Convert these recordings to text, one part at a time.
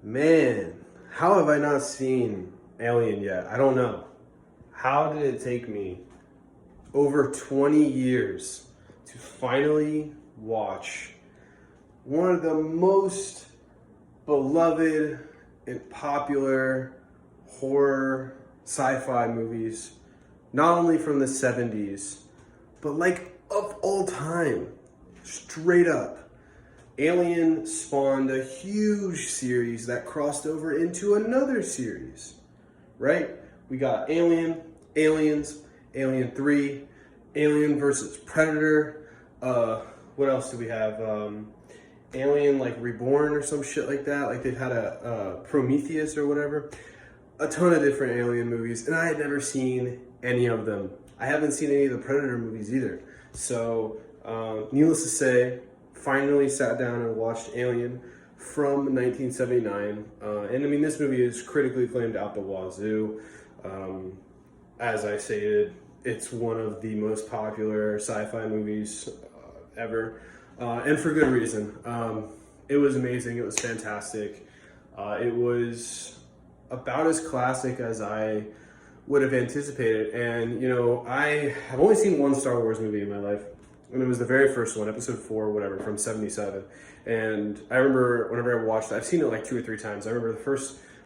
Man, how have I not seen Alien yet? I don't know. How did it take me over 20 years to finally watch one of the most beloved and popular horror sci-fi movies, not only from the 70s, but like of all time, straight up. Alien spawned a huge series that crossed over into another series, right? We got Alien, Aliens, Alien 3, Alien versus Predator. What else do we have? Alien like Reborn or some shit like that. Like they've had a Prometheus or whatever. A ton of different Alien movies, and I had never seen any of them. I haven't seen any of the Predator movies either. So, needless to say, finally sat down and watched Alien from 1979. And I mean, this movie is critically acclaimed out the wazoo. As I stated, it's one of the most popular sci-fi movies ever. And for good reason. It was amazing. It was fantastic. It was about as classic as I would have anticipated. And, you know, I have only seen one Star Wars movie in my life. And it was the very first one, episode 4, whatever, from 77. And I remember whenever I watched it, I've seen it like 2 or 3 times. I remember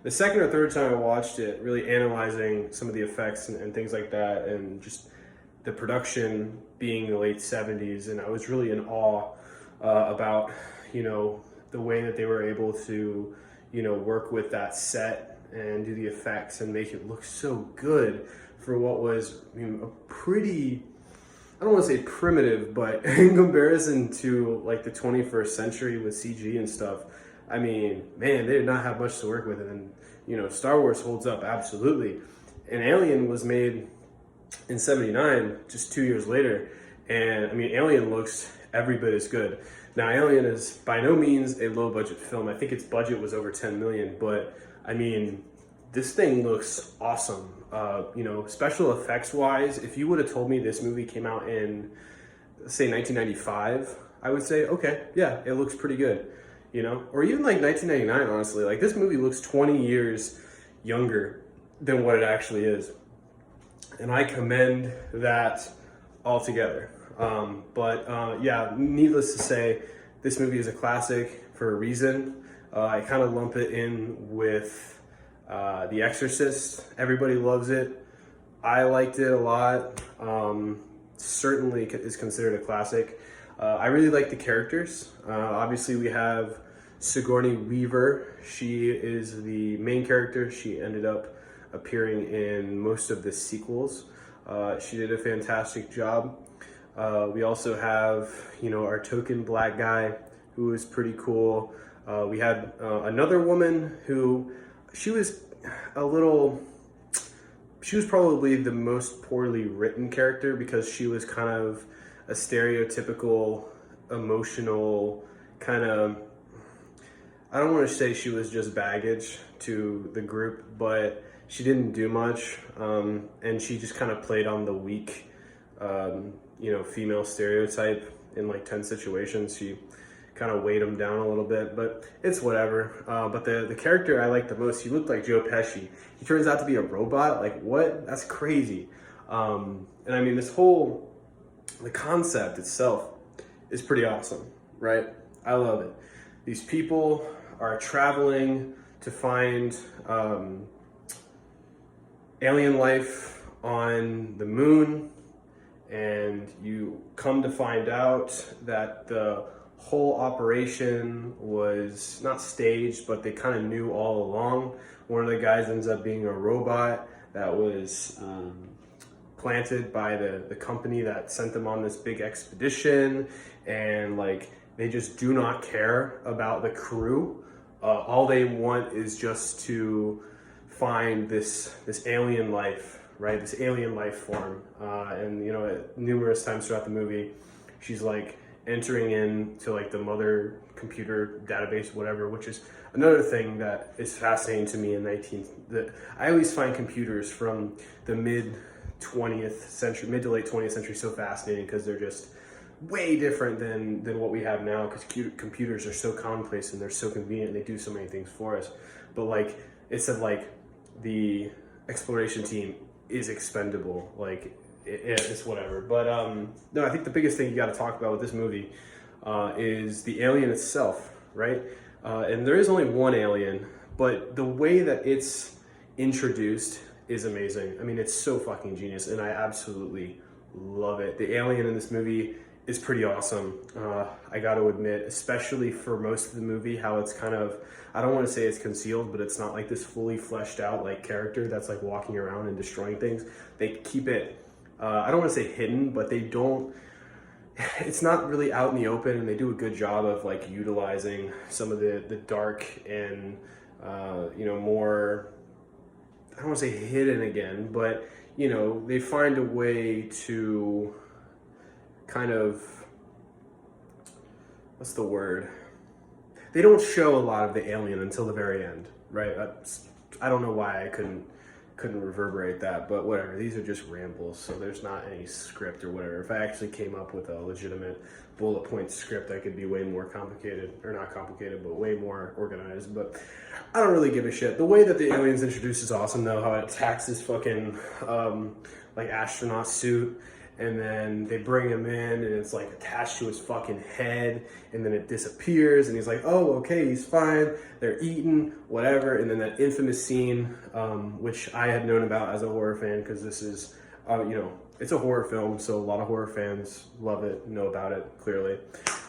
the second or third time I watched it, really analyzing some of the effects and things like that, and just the production being the late 70s. And I was really in awe about, you know, the way that they were able to, you know, work with that set and do the effects and make it look so good for what was, you know, a pretty, I don't want to say primitive, but in comparison to like the 21st century with CG and stuff, I mean, man, they did not have much to work with. And, you know, Star Wars holds up absolutely. And Alien was made in 79, just 2 years later. And I mean, Alien looks every bit as good. Now, Alien is by no means a low budget film. I think its budget was over 10 million, but I mean, this thing looks awesome. You know, special effects wise, if you would have told me this movie came out in, say, 1995, I would say, okay, yeah, it looks pretty good, you know? Or even like 1999, honestly. Like, this movie looks 20 years younger than what it actually is. And I commend that altogether. Yeah, needless to say, this movie is a classic for a reason. I kind of lump it in with The Exorcist. Everybody loves it. I liked it a lot. Certainly is considered a classic. I really like the characters. Obviously, we have Sigourney Weaver. She is the main character. She ended up appearing in most of the sequels. She did a fantastic job. We also have, you know, our token black guy, who was pretty cool. We had another woman who, she was probably the most poorly written character, because she was kind of a stereotypical emotional kind of, I don't want to say she was just baggage to the group, but she didn't do much, and she just kind of played on the weak, you know, female stereotype in like 10 situations. She kind of weighed him down a little bit, but it's whatever. But the character I liked the most, he looked like Joe Pesci. He turns out to be a robot. Like, what? That's crazy. And I mean, the concept itself is pretty awesome, right? I love it. These people are traveling to find alien life on the moon, and you come to find out that the whole operation was not staged, but they kind of knew all along. One of the guys ends up being a robot that was planted by the company that sent them on this big expedition, and like, they just do not care about the crew. All they want is just to find this alien life, right? This alien life form. And, you know, numerous times throughout the movie, she's like entering into like the mother computer database, whatever, which is another thing that is fascinating to me I always find computers from the mid to late 20th century so fascinating, because they're just way different than what we have now, because computers are so commonplace and they're so convenient and they do so many things for us. But like it said, like the exploration team is expendable. Like it's whatever. But no, I think the biggest thing you got to talk about with this movie is the alien itself, right? And there is only one alien, but the way that it's introduced is amazing. I mean, it's so fucking genius, and I absolutely love it. The alien in this movie is pretty awesome. I got to admit, especially for most of the movie, how it's kind of, I don't want to say it's concealed, but it's not like this fully fleshed out like character that's like walking around and destroying things. They keep it, I don't want to say hidden, but they don't, it's not really out in the open, and they do a good job of like utilizing some of the dark and, you know, more, I don't want to say hidden again, but you know, they find a way to kind of, what's the word? They don't show a lot of the alien until the very end, right? I don't know why I couldn't reverberate that, but whatever. These are just rambles, so there's not any script or whatever. If I actually came up with a legitimate bullet point script, I could be way more complicated, or not complicated, but way more organized. But I don't really give a shit. The way that the alien's introduced is awesome, though. How it attacks his fucking like astronaut suit, and then they bring him in, and it's like attached to his fucking head, and then it disappears, and he's like, oh, okay, he's fine. They're eating, whatever. And then that infamous scene, which I had known about as a horror fan, because this is, you know, it's a horror film, so a lot of horror fans love it, know about it, clearly.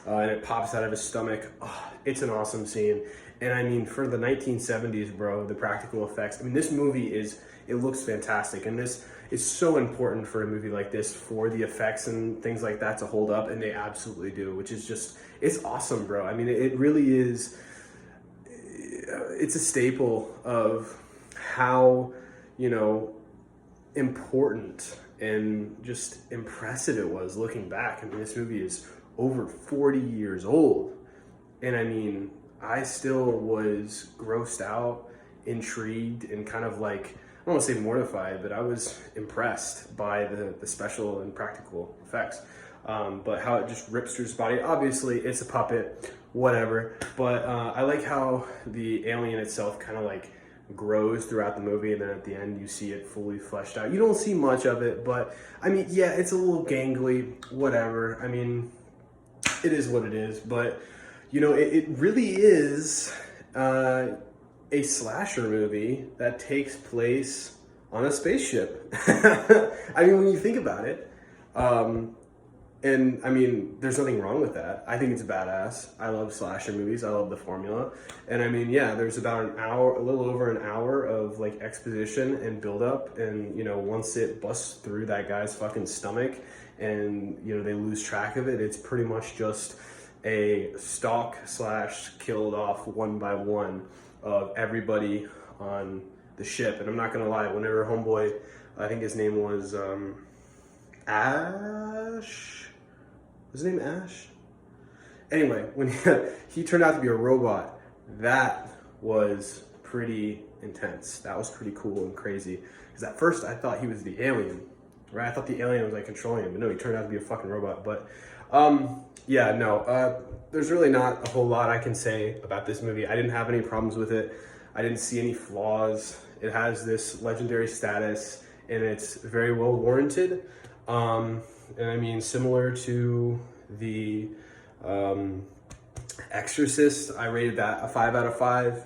And it pops out of his stomach. Oh, it's an awesome scene. And I mean, for the 1970s, bro, the practical effects, I mean, this movie it looks fantastic. And this is so important for a movie like this, for the effects and things like that to hold up, and they absolutely do, which is just, it's awesome, bro. I mean, it really is, it's a staple of how, you know, important and just impressive it was looking back. I mean, this movie is over 40 years old, and I mean, I still was grossed out, intrigued, and kind of like, I don't want to say mortified, but I was impressed by the special and practical effects. But how it just rips through his body. Obviously, it's a puppet, whatever. But I like how the alien itself kind of like grows throughout the movie, and then at the end you see it fully fleshed out. You don't see much of it, but I mean, yeah, it's a little gangly, whatever. I mean, it is what it is. But you know, it really is a slasher movie that takes place on a spaceship. I mean, when you think about it, and I mean, there's nothing wrong with that. I think it's badass. I love slasher movies. I love the formula. And I mean, yeah, there's about an hour, a little over an hour of like exposition and build up. And, you know, once it busts through that guy's fucking stomach and, you know, they lose track of it, it's pretty much just a stalk / killed off one by one of everybody on the ship. And I'm not gonna lie, whenever homeboy, I think his name was Ash. Was his name Ash? Anyway, when he turned out to be a robot, that was pretty intense. That was pretty cool and crazy. Because at first I thought he was the alien, right? I thought the alien was like controlling him, but no, he turned out to be a fucking robot. But yeah, no, there's really not a whole lot I can say about this movie. I didn't have any problems with it. I didn't see any flaws. It has this legendary status, and it's very well warranted. And I mean, similar to the Exorcist, I rated that a 5 out of 5.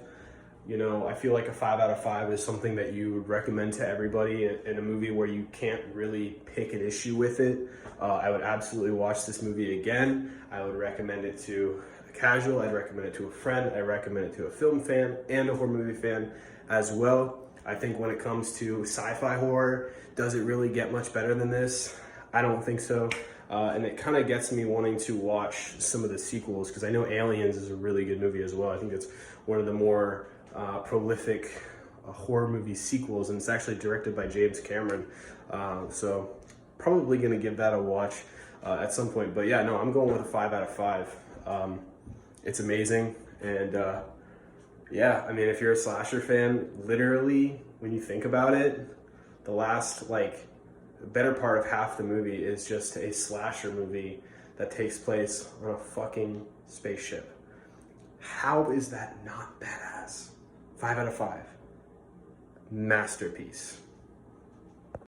You know, I feel like a 5 out of 5 is something that you would recommend to everybody in a movie where you can't really pick an issue with it. I would absolutely watch this movie again. I would recommend it to a casual. I'd recommend it to a friend. I recommend it to a film fan and a horror movie fan as well. I think when it comes to sci-fi horror, does it really get much better than this? I don't think so. And it kind of gets me wanting to watch some of the sequels, because I know Aliens is a really good movie as well. I think it's one of the more prolific horror movie sequels, and it's actually directed by James Cameron. So probably going to give that a watch at some point. But yeah, no, I'm going with a 5 out of 5. It's amazing. And yeah, I mean, if you're a slasher fan, literally, when you think about it, the last, like, better part of half the movie is just a slasher movie that takes place on a fucking spaceship. How is that not badass? 5 out of 5. Masterpiece.